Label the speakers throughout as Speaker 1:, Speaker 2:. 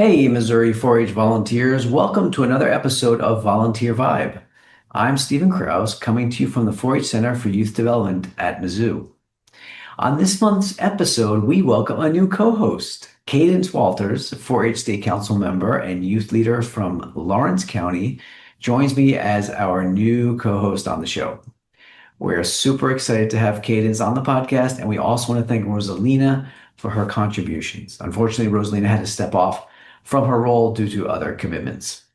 Speaker 1: Hey, Missouri 4-H volunteers. Welcome to another episode of Volunteer Vibe. I'm Stephen Krause, coming to you from the 4-H Center for Youth Development at Mizzou. On this month's episode, we welcome a new co-host, Cadence Walters, 4-H State Council member and youth leader from Lawrence County, joins me as our new co-host on the show. We're super excited to have Cadence on the podcast, and we also want to thank Rosalina for her contributions. Unfortunately, Rosalina had to step off from her role due to other commitments.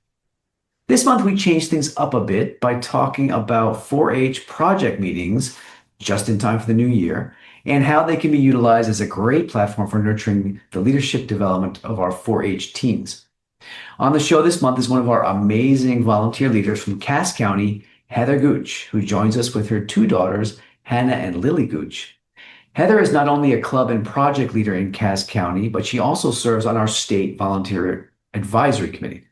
Speaker 1: This month, we changed things up a bit by talking about 4-H project meetings just in time for the new year and how they can be utilized as a great platform for nurturing the leadership development of our 4-H teens. On the show this month is one of our amazing volunteer leaders from Cass County, Heather Gooch, who joins us with her two daughters, Hannah and Lilly Gooch. Heather is not only a club and project leader in Cass County, but she also serves on our state volunteer advisory committee.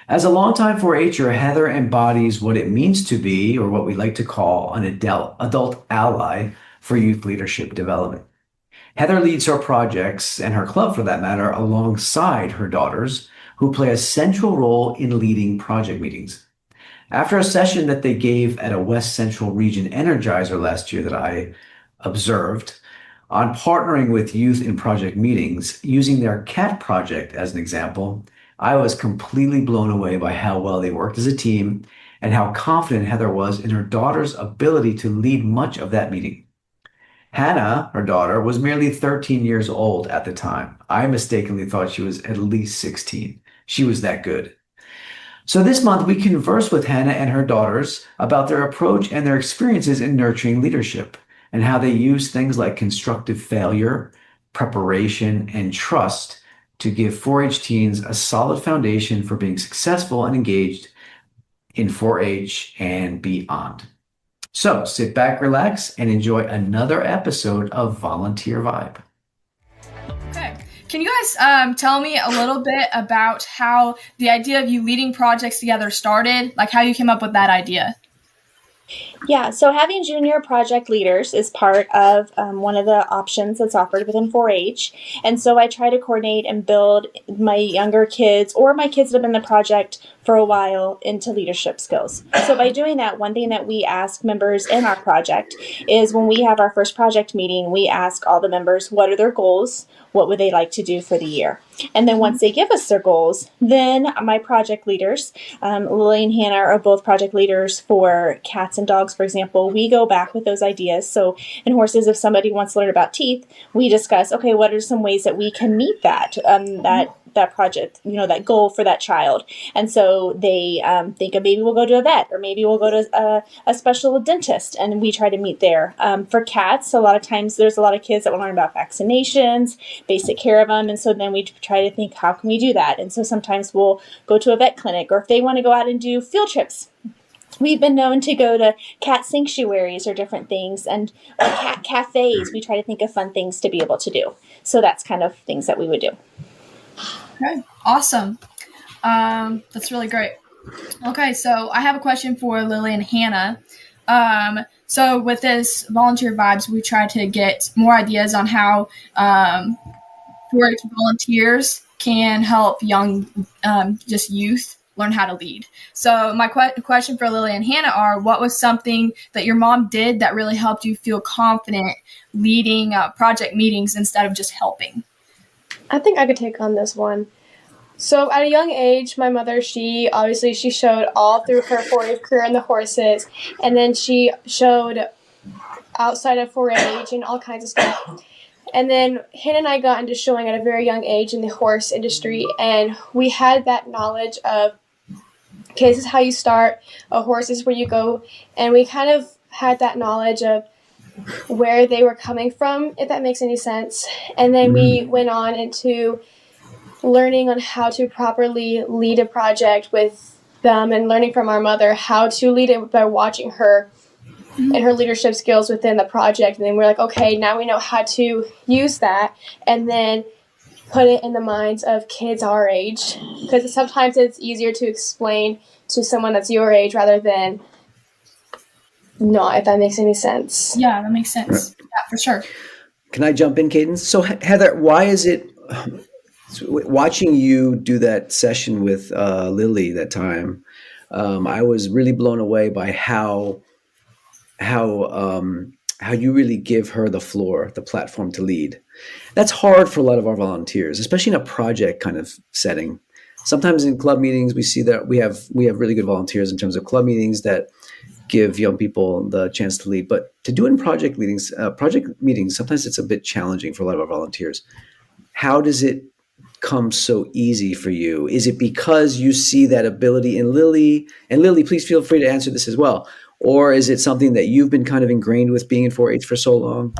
Speaker 1: As a longtime 4-H'er, Heather embodies what it means to be, or what we like to call, an adult ally for youth leadership development. Heather leads her projects, and her club for that matter, alongside her daughters, who play a central role in leading project meetings. After a session that they gave at a West Central Region Energizer last year that I observed on partnering with youth in project meetings, using their CAT project as an example, I was completely blown away by how well they worked as a team and how confident Heather was in her daughter's ability to lead much of that meeting. Hannah, her daughter, was merely 13 years old at the time. I mistakenly thought she was at least 16. She was that good. So this month, we conversed with Hannah and her daughters about their approach and their experiences in nurturing leadership, and how they use things like constructive failure, preparation, and trust to give 4-H teens a solid foundation for being successful and engaged in 4-H and beyond. So sit back, relax, and enjoy another episode of Volunteer Vibe.
Speaker 2: Okay. Can you guys tell me a little bit about how the idea of you leading projects together started, like how you came up with that idea?
Speaker 3: Yeah, so having junior project leaders is part of one of the options that's offered within 4-H. And so I try to coordinate and build my younger kids or my kids that have been in the project for a while into leadership skills. So by doing that, one thing that we ask members in our project is when we have our first project meeting, we ask all the members, what are their goals? What would they like to do for the year? And then once they give us their goals, then my project leaders, Lilly and Hannah are both project leaders for cats and dogs, for example. We go back with those ideas. So in horses, if somebody wants to learn about teeth, we discuss, okay, what are some ways that we can meet that project, that goal for that child. And so they think of maybe we'll go to a vet, or maybe we'll go to a special dentist, and we try to meet there. For cats, a lot of times there's a lot of kids that want to learn about vaccinations, basic care of them. And so then we try to think, how can we do that? And so sometimes we'll go to a vet clinic, or if they want to go out and do field trips. We've been known to go to cat sanctuaries or different things, and cat cafes. We try to think of fun things to be able to do. So that's kind of things that we would do.
Speaker 2: Okay, awesome. That's really great. Okay, so I have a question for Lilly and Hannah. So with this Volunteer Vibes, we try to get more ideas on how 4-H volunteers can help young, just youth learn how to lead. So my question for Lilly and Hannah are, what was something that your mom did that really helped you feel confident leading project meetings instead of just helping?
Speaker 4: I think I could take on this one. So at a young age, my mother, she showed all through her 4-H career in the horses, and then she showed outside of 4-H and all kinds of stuff. And then Hannah and I got into showing at a very young age in the horse industry, and we had that knowledge of, okay, this is how you start a horse, this is where you go, and we kind of had that knowledge of where they were coming from, if that makes any sense. And then we went on into learning on how to properly lead a project with them, and learning from our mother how to lead it by watching her and her leadership skills within the project. And then we're like, okay, now we know how to use that and then put it in the minds of kids our age, because sometimes it's easier to explain to someone that's your age rather than not, if that makes any sense.
Speaker 2: Yeah, that makes sense. Yeah, for sure.
Speaker 1: Can I jump in, Cadence? So Heather, why is it watching you do that session with Lily that time, I was really blown away by how how you really give her the floor, the platform to lead. That's hard for a lot of our volunteers, especially in a project kind of setting. Sometimes in club meetings, we see that we have really good volunteers in terms of club meetings that give young people the chance to lead. But to do it in project meetings, sometimes it's a bit challenging for a lot of our volunteers. How does it come so easy for you? Is it because you see that ability in Lily? And Lily, please feel free to answer this as well. Or is it something that you've been kind of ingrained with being in 4-H for so long?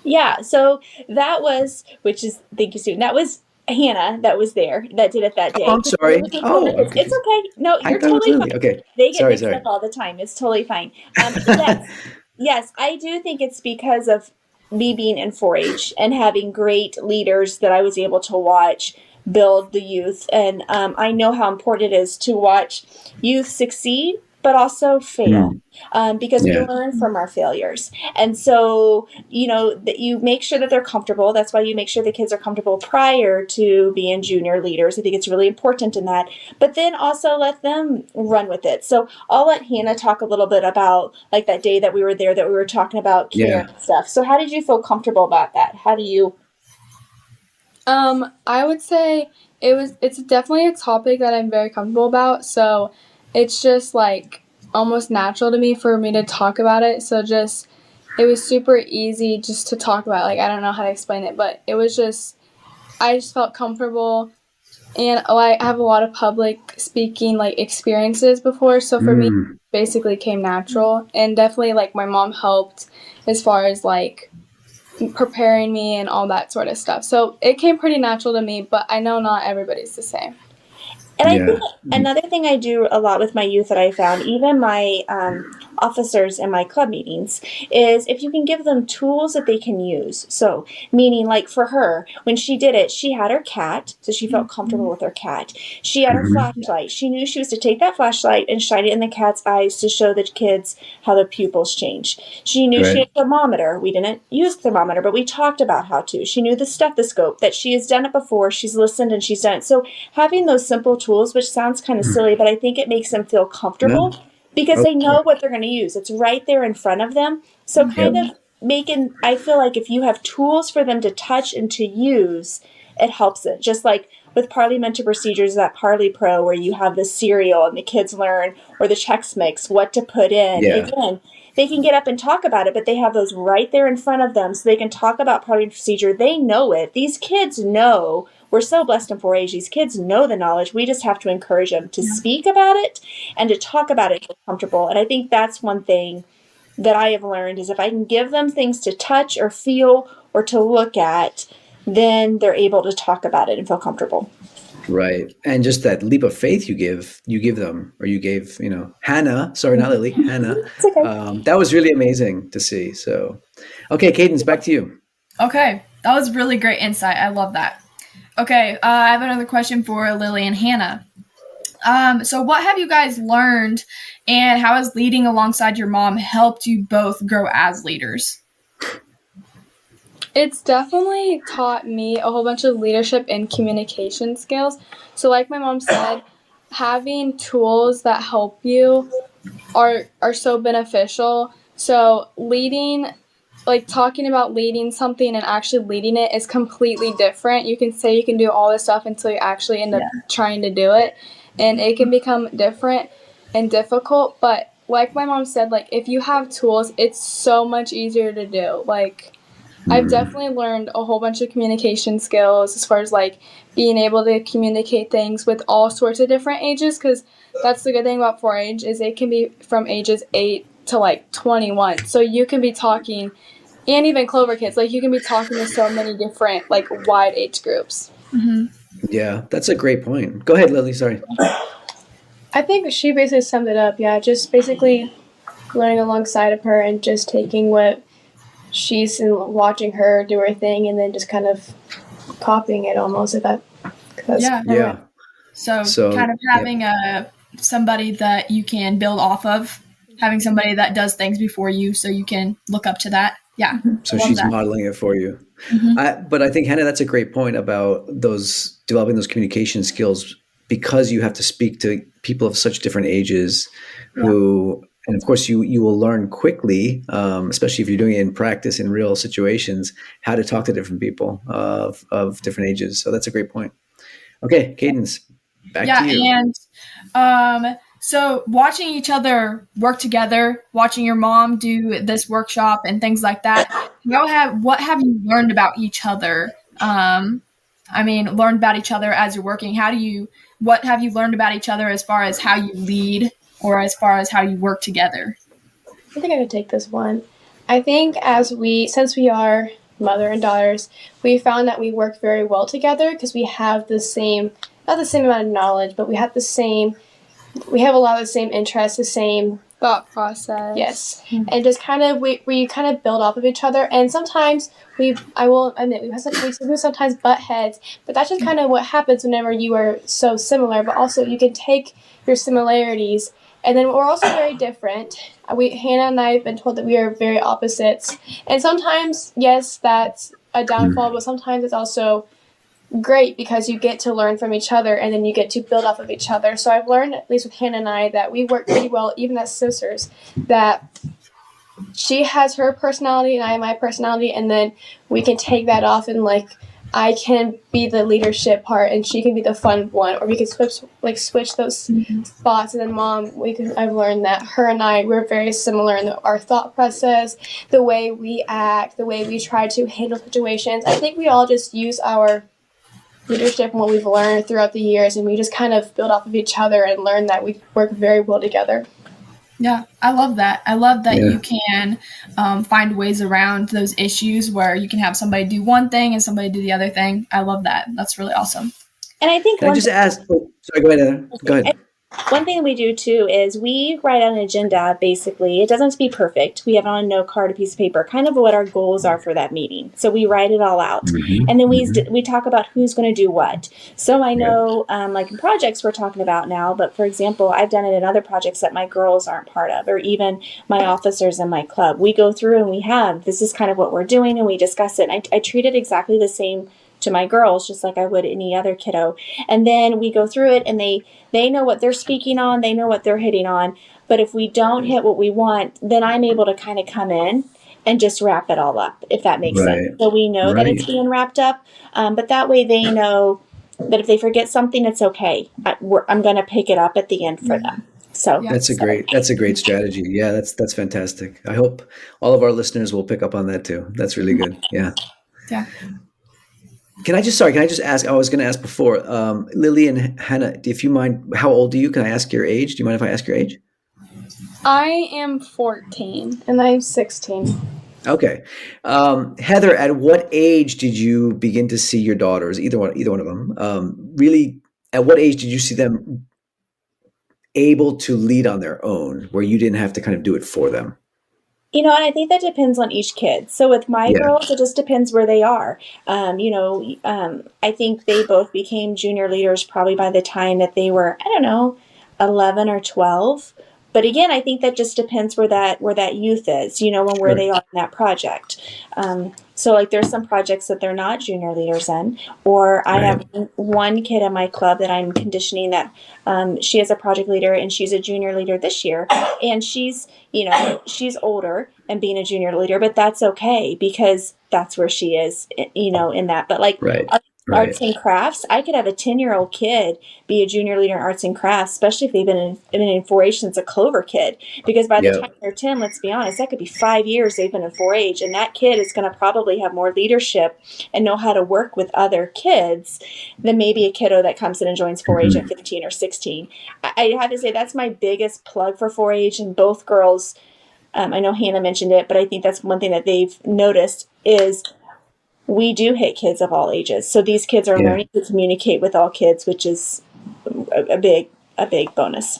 Speaker 3: Yeah, so that was, which is, thank you, Susan. That was Hannah that was there that did it that day.
Speaker 1: Oh, I'm sorry. Oh, I'm
Speaker 3: It's
Speaker 1: confused.
Speaker 3: okay. No,
Speaker 1: I
Speaker 3: you're
Speaker 1: thought it was
Speaker 3: totally
Speaker 1: Lily.
Speaker 3: fine.
Speaker 1: Okay.
Speaker 3: They get
Speaker 1: Sorry,
Speaker 3: mixed
Speaker 1: sorry.
Speaker 3: up all the time. It's totally fine. Yes, yes, I do think it's because of me being in 4-H and having great leaders that I was able to watch build the youth. And I know how important it is to watch youth succeed, but also fail,
Speaker 1: Mm,
Speaker 3: because we
Speaker 1: yeah.
Speaker 3: learn from our failures. And so, that you make sure that they're comfortable. That's why you make sure the kids are comfortable prior to being junior leaders. I think it's really important in that. But then also let them run with it. So I'll let Hannah talk a little bit about like that day that we were there, that we were talking about care
Speaker 1: Yeah.
Speaker 3: and stuff. So how did you feel comfortable about that? How do you?
Speaker 4: I would say it's definitely a topic that I'm very comfortable about. So it's just like almost natural to me for me to talk about it. So just it was super easy just to talk about. Like I don't know how to explain it, but it was just I just felt comfortable. And I have a lot of public speaking like experiences before, so for me
Speaker 1: Mm,
Speaker 4: basically came natural. And definitely like my mom helped as far as like preparing me and all that sort of stuff. So it came pretty natural to me, but I know not everybody's the same.
Speaker 3: And I think
Speaker 1: yeah.
Speaker 3: another thing I do a lot with my youth that I found, even my officers in my club meetings, is if you can give them tools that they can use. So, meaning like for her, when she did it, she had her cat, so she felt comfortable with her cat. She had her
Speaker 1: Hmm.
Speaker 3: flashlight. She knew she was to take that flashlight and shine it in the cat's eyes to show the kids how the pupils change. She knew she
Speaker 1: Right.
Speaker 3: had a thermometer. We didn't use the thermometer, but we talked about how to. She knew the stethoscope, that she has done it before. She's listened and she's done it. So having those simple tools, which sounds kind of silly, but I think it makes them feel
Speaker 1: Yeah.
Speaker 3: comfortable because they know what they're going to use. It's right there in front of them. So
Speaker 1: Yep.
Speaker 3: kind of making, I feel like if you have tools for them to touch and to use, it helps it. Just like with parliamentary procedures, that Parley Pro, where you have the cereal and the kids learn, or the Chex Mix, what to put in.
Speaker 1: Yeah.
Speaker 3: Again, they can get up and talk about it, but they have those right there in front of them so they can talk about parliamentary procedure. They know it. These kids know. We're so blessed in 4-H. These kids know the knowledge. We just have to encourage them to speak about it and to talk about it, feel comfortable. And I think that's one thing that I have learned is if I can give them things to touch or feel or to look at, then they're able to talk about it and feel comfortable.
Speaker 1: Right. And just that leap of faith you give them, or you gave, Hannah, sorry, not Lily, Hannah.
Speaker 3: It's okay.
Speaker 1: That was really amazing to see. So, okay, Cadence, back to you.
Speaker 2: Okay, that was really great insight. I love that. Okay, I have another question for Lily and Hannah. So what have you guys learned, and how has leading alongside your mom helped you both grow as leaders?
Speaker 4: It's definitely taught me a whole bunch of leadership and communication skills. So like my mom said, having tools that help you are so beneficial. So leading, like talking about leading something and actually leading it is completely different. You can say you can do all this stuff until you actually end up trying to do it, and it can become different and difficult. But like my mom said, like if you have tools, it's so much easier to do. Like I've definitely learned a whole bunch of communication skills as far as like being able to communicate things with all sorts of different ages, because that's the good thing about 4-H is it can be from ages 8 to like 21. So you can be talking, and even Clover Kids, like you can be talking to so many different like wide age groups.
Speaker 2: Mm-hmm.
Speaker 1: Yeah, that's a great point. Go ahead, Lily. Sorry.
Speaker 4: I think she basically summed it up. Yeah, just basically learning alongside of her and just taking what she's watching her do her thing and then just kind of copying it almost. If that's
Speaker 1: Yeah.
Speaker 2: So kind of having somebody that you can build off of, having somebody that does things before you, so you can look up to that. Yeah.
Speaker 1: So
Speaker 2: I love
Speaker 1: she's
Speaker 2: that.
Speaker 1: modeling it for you.
Speaker 2: Mhm.
Speaker 1: But I think, Hannah, that's a great point about developing those communication skills, because you have to speak to people of such different ages who, and of course you will learn quickly, especially if you're doing it in practice in real situations, how to talk to different people of different ages. So that's a great point. Okay, Cadence, back to
Speaker 2: Yeah,
Speaker 1: you.
Speaker 2: and so watching each other work together, watching your mom do this workshop and things like that, what have you learned about each other? Learned about each other as you're working. What have you learned about each other as far as how you lead or as far as how you work together?
Speaker 4: I think I could take this one. I think since we are mother and daughters, we found that we work very well together because we have not the same amount of knowledge, but we have a lot of the same interests, the same
Speaker 5: thought process.
Speaker 4: Yes. And just kind of, we kind of build off of each other. And sometimes I will admit, we sometimes butt heads, but that's just kind of what happens whenever you are so similar. But also, you can take your similarities, and then we're also very different. Hannah and I have been told that we are very opposites. And sometimes, yes, that's a downfall, but sometimes it's also great because you get to learn from each other and then you get to build off of each other. So I've learned, at least with Hannah and I, that we work pretty well, even as sisters, that she has her personality and I have my personality, and then we can take that off, and like I can be the leadership part and she can be the fun one, or we can switch those spots. And then I've learned that her and we're very similar in our thought process, the way we act, the way we try to handle situations. I think we all just use our leadership and what we've learned throughout the years, and we just kind of build off of each other and learn that we work very well together.
Speaker 2: Yeah, I love that. I love that you can find ways around those issues where you can have somebody do one thing and somebody do the other thing. I love that. That's really awesome.
Speaker 3: And I think
Speaker 1: Can I just ask? Oh, sorry, go ahead, Heather. Go ahead.
Speaker 3: One thing we do too is we write out an agenda. Basically, it doesn't have to be perfect. We have it on a note card, a piece of paper, kind of what our goals are for that meeting. So we write it all out, and then we talk about who's going to do what. So I know, like in projects we're talking about now, but for example, I've done it in other projects that my girls aren't part of, or even my officers in my club. We go through and this is kind of what we're doing, and we discuss it. And I treat it exactly the same to my girls, just like I would any other kiddo. And then we go through it, and they know what they're speaking on, they know what they're hitting on. But if we don't hit what we want, then I'm able to kind of come in and just wrap it all up, if that makes sense. So we know that it's being wrapped up, but that way they know that if they forget something, it's okay. I'm going to pick it up at the end for them. So
Speaker 1: that's a great strategy. Yeah, that's fantastic. I hope all of our listeners will pick up on that too. That's really good. Yeah.
Speaker 2: Yeah.
Speaker 1: Can I just ask, I was going to ask before, Lilly and Hannah, if you mind, how old are you? Can I ask your age? Do you mind if I ask your age?
Speaker 5: I am 14.
Speaker 4: And I'm 16.
Speaker 1: Okay. Heather, at what age did you begin to see your daughters, either one of them, really, at what age did you see them able to lead on their own, where you didn't have to kind of do it for them?
Speaker 3: And I think that depends on each kid. So with my girls, it just depends where they are. I think they both became junior leaders probably by the time that they were, 11 or 12. But again, I think that just depends where that youth is, and where they are in that project. So like there's some projects that they're not junior leaders in, or I have one kid in my club that I'm conditioning that she is a project leader and she's a junior leader this year, and she's older and being a junior leader, but that's okay because that's where she is, in that. But like arts and crafts, I could have a 10-year-old kid be a junior leader in arts and crafts, especially if they've been in 4-H since a Clover kid, because by the time they're 10, let's be honest, that could be 5 years they've been in 4-H, and that kid is going to probably have more leadership and know how to work with other kids than maybe a kiddo that comes in and joins 4-H at 15 or 16. I have to say that's my biggest plug for 4-H, and both girls, I know Hannah mentioned it, but I think that's one thing that they've noticed is we do hit kids of all ages. So these kids are learning to communicate with all kids, which is a big bonus.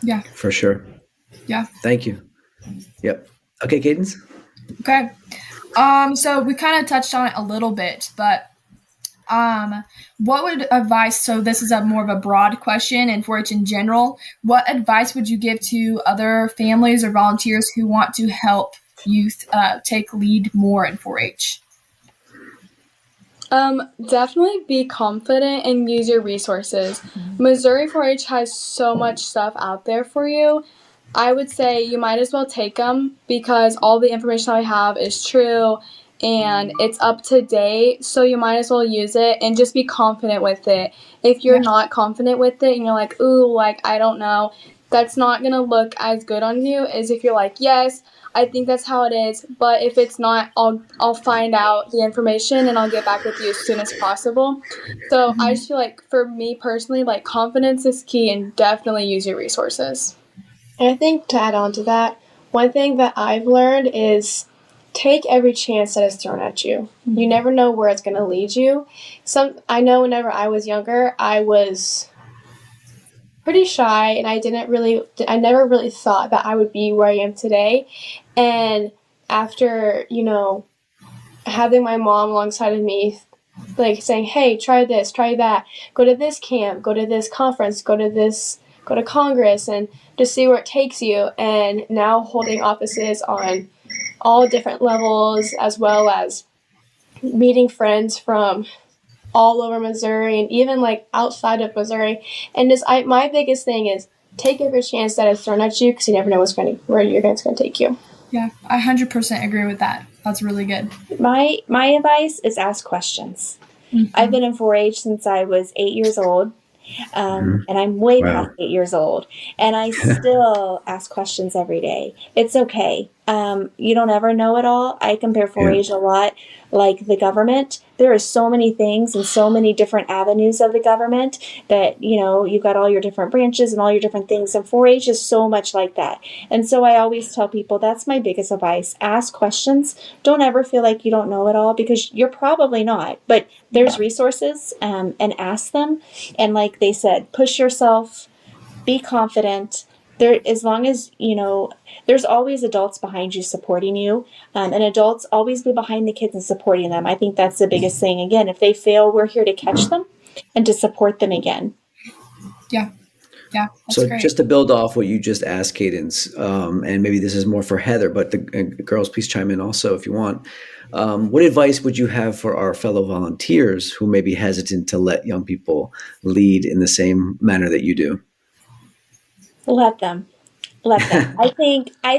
Speaker 2: Yeah.
Speaker 1: For sure.
Speaker 2: Yeah.
Speaker 1: Thank you. Yep. Okay, Cadence.
Speaker 2: Okay. So we kind of touched on it a little bit, but what would advice, so this is more of a broad question and 4-H in general, what advice would you give to other families or volunteers who want to help youth take lead more in 4-H?
Speaker 5: Definitely be confident and use your resources. Missouri 4-H has so much stuff out there for you. I would say you might as well take them because all the information I have is true and it's up to date, so you might as well use it and just be confident with it. If you're not confident with it and you're like, ooh, like, I don't know, that's not going to look as good on you as if you're like, yes, I think that's how it is, but if it's not, I'll find out the information and I'll get back with you as soon as possible. So I just feel like for me personally, like, confidence is key and definitely use your resources.
Speaker 4: And I think to add on to that, one thing that I've learned is take every chance that is thrown at you. You never know where it's going to lead you. I know whenever I was younger, I was pretty shy and I never really thought that I would be where I am today. And after, having my mom alongside of me, like saying, hey, try this, try that, go to this camp, go to this conference, go to Congress, and just see where it takes you. And now holding offices on all different levels, as well as meeting friends from all over Missouri and even like outside of Missouri. And my biggest thing is take every chance that is thrown at you because you never know where your guys going to take you.
Speaker 2: Yeah, I 100% agree with that. That's really good.
Speaker 3: My advice is ask questions. I've been in 4-H since I was 8 years old. And I'm way past 8 years old, and I still ask questions every day. It's okay. You don't ever know it all. I compare 4-H a lot like the government. There are so many things and so many different avenues of the government that, you've got all your different branches and all your different things, and 4-H is so much like that. And so I always tell people that's my biggest advice. Ask questions. Don't ever feel like you don't know it all, because you're probably not, but there's resources, and ask them. And like they said, push yourself, be confident. As long as, there's always adults behind you supporting you, and adults always be behind the kids and supporting them. I think that's the biggest thing. Again, if they fail, we're here to catch them and to support them again.
Speaker 2: Yeah.
Speaker 1: So
Speaker 2: great.
Speaker 1: just to build off what you just asked, Cadence, and maybe this is more for Heather, but the girls, please chime in also if you want. What advice would you have for our fellow volunteers who may be hesitant to let young people lead in the same manner that you do?
Speaker 3: Let them. I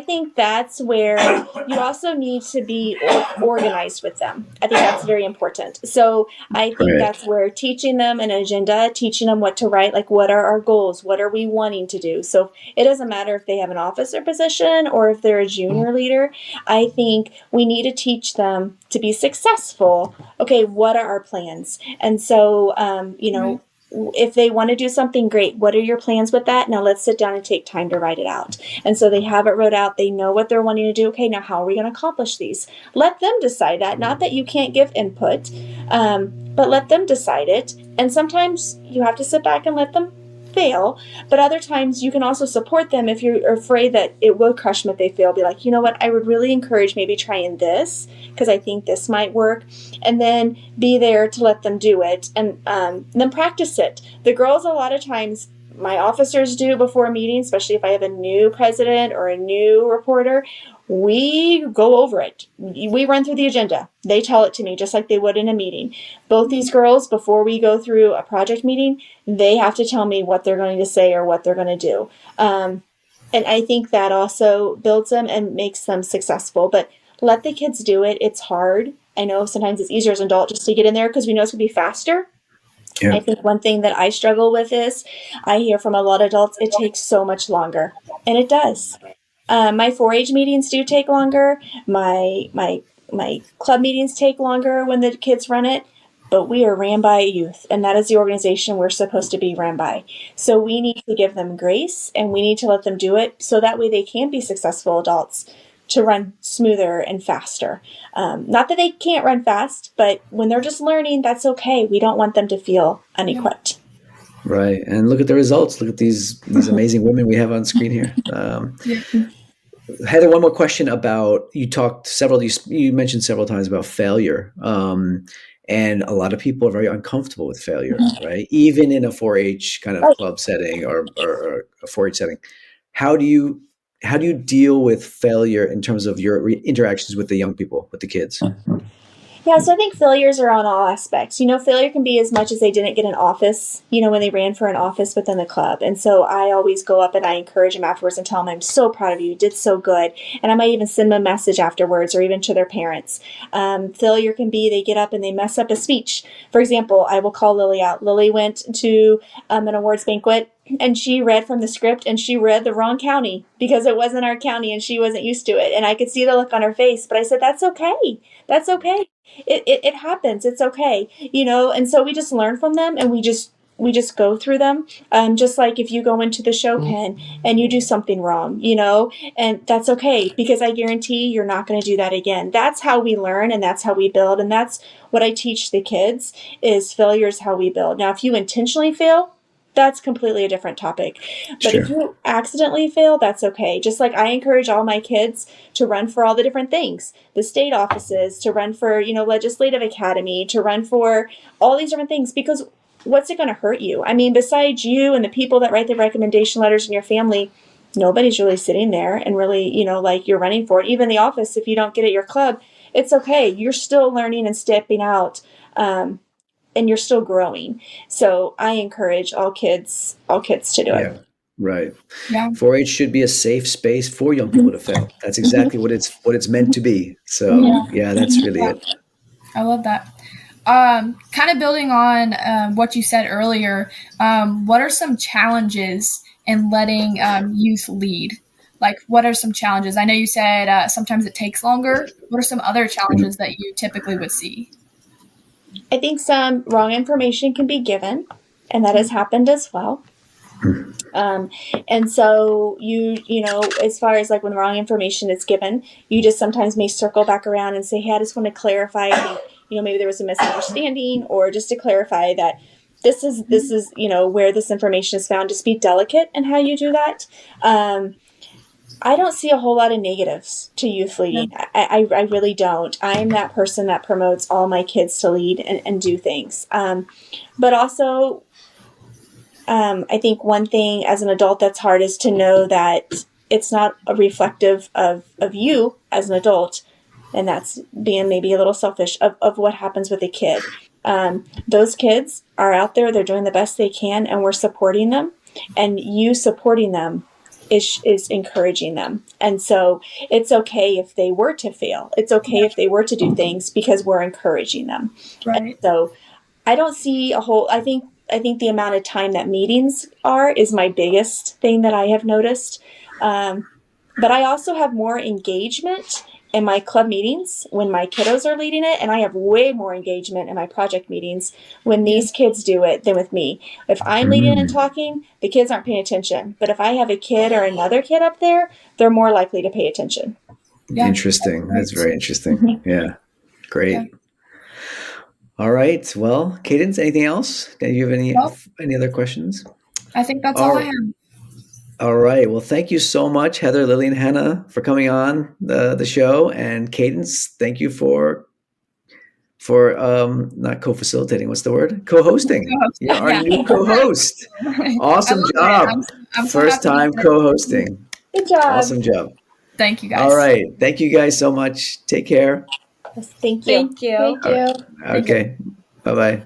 Speaker 3: think that's where you also need to be organized with them. I think that's very important. So I think that's where teaching them an agenda, teaching them what to write, like what are our goals, what are we wanting to do. So it doesn't matter if they have an officer position or if they're a junior leader. I think we need to teach them to be successful. Okay, what are our plans? And so, if they want to do something, great. What are your plans with that? Now let's sit down and take time to write it out. And so they have it wrote out. They know what they're wanting to do. Okay, now how are we going to accomplish these? Let them decide that. Not that you can't give input, but let them decide it. And sometimes you have to sit back and let them fail. But other times you can also support them if you're afraid that it will crush them if they fail. Be like, you know what? I would really encourage maybe trying this because I think this might work. And then be there to let them do it and then practice it. The girls, a lot of times, my officers do before a meeting, especially if I have a new president or a new reporter, we go over it. We run through the agenda. They tell it to me just like they would in a meeting. Both these girls, before we go through a project meeting, they have to tell me what they're going to say or what they're going to do. And I think that also builds them and makes them successful. But let the kids do it. It's hard. I know sometimes it's easier as an adult just to get in there because we know it's going to be faster. Yeah. I think one thing that I struggle with is I hear from a lot of adults, it takes so much longer. And it does. My 4-H meetings do take longer. My club meetings take longer when the kids run it. But we are ran by youth, and that is the organization we're supposed to be ran by. So we need to give them grace, and we need to let them do it so that way they can be successful adults to run smoother and faster. Not that they can't run fast, but when they're just learning, that's okay. We don't want them to feel unequipped.
Speaker 1: Right. And look at the results. Look at these amazing women we have on screen here. Heather, one more question about, you mentioned several times about failure. And a lot of people are very uncomfortable with failure, right? Even in a 4-H kind of club setting or a 4-H setting. How do you how do you deal with failure in terms of your interactions with the young people, with the kids?
Speaker 3: Yeah, so I think failures are on all aspects. Failure can be as much as they didn't get an office, when they ran for an office within the club. And so I always go up and I encourage them afterwards and tell them, I'm so proud of you. You did so good. And I might even send them a message afterwards or even to their parents. Failure can be they get up and they mess up a speech. For example, I will call Lily out. Lily went to an awards banquet and she read from the script and she read the wrong county because it wasn't our county and she wasn't used to it. And I could see the look on her face, but I said, that's okay. That's okay. It happens. It's okay. And so we just learn from them and we just go through them. Just like if you go into the show pen and you do something wrong, and that's okay because I guarantee you're not going to do that again. That's how we learn and that's how we build. And that's what I teach the kids is failure is how we build. Now, if you intentionally fail, that's completely a different topic. But
Speaker 1: Sure.
Speaker 3: if you accidentally fail, that's okay. Just like I encourage all my kids to run for all the different things, the state offices, to run for, legislative academy, to run for all these different things, because what's it going to hurt you? I mean, besides you and the people that write the recommendation letters in your family, nobody's really sitting there and really, like you're running for it. Even the office, if you don't get at your club, it's okay. You're still learning and stepping out. And you're still growing. So I encourage all kids to do it.
Speaker 1: Right.
Speaker 2: Yeah.
Speaker 1: 4-H should be a safe space for young people to fail. That's exactly what it's meant to be. So yeah, that's really it.
Speaker 2: I love that. Kind of building on what you said earlier, what are some challenges in letting youth lead? Like, what are some challenges? I know you said sometimes it takes longer. What are some other challenges that you typically would see?
Speaker 3: I think some wrong information can be given, and that has happened as well. And so as far as like when wrong information is given, you just sometimes may circle back around and say, hey, I just want to clarify. I think, maybe there was a misunderstanding, or just to clarify that this is where this information is found. Just be delicate in how you do that. I don't see a whole lot of negatives to youth leading. I really don't. I'm that person that promotes all my kids to lead and do things. But also, I think one thing as an adult that's hard is to know that it's not a reflective of you as an adult, and that's being maybe a little selfish of what happens with a kid. Those kids are out there, they're doing the best they can, and we're supporting them, and you supporting them is encouraging them. And so it's okay if they were to fail. It's okay if they were to do things because we're encouraging them.
Speaker 2: Right.
Speaker 3: And so I don't see I think the amount of time that meetings is my biggest thing that I have noticed. But I also have more engagement in my club meetings when my kiddos are leading it, and I have way more engagement in my project meetings when these kids do it than with me. If I'm leading and talking, the kids aren't paying attention. But if I have a kid or another kid up there, they're more likely to pay attention.
Speaker 2: Yeah.
Speaker 1: Interesting. That's very interesting. Yeah. Great. Yeah. All right. Well, Cadence, anything else? Do you have any other questions?
Speaker 2: I think that's all I have.
Speaker 1: All right. Well, thank you so much, Heather, Lilly, and Hannah, for coming on the show. And Cadence, thank you for not co-facilitating. What's the word? Co-hosting. You're our new co-host. Awesome job. I'm First time co-hosting.
Speaker 3: Good job.
Speaker 1: Awesome job.
Speaker 2: Thank you, guys.
Speaker 1: All right. Thank you guys so much. Take care.
Speaker 3: Thank you.
Speaker 4: Thank you.
Speaker 1: Okay. Bye-bye.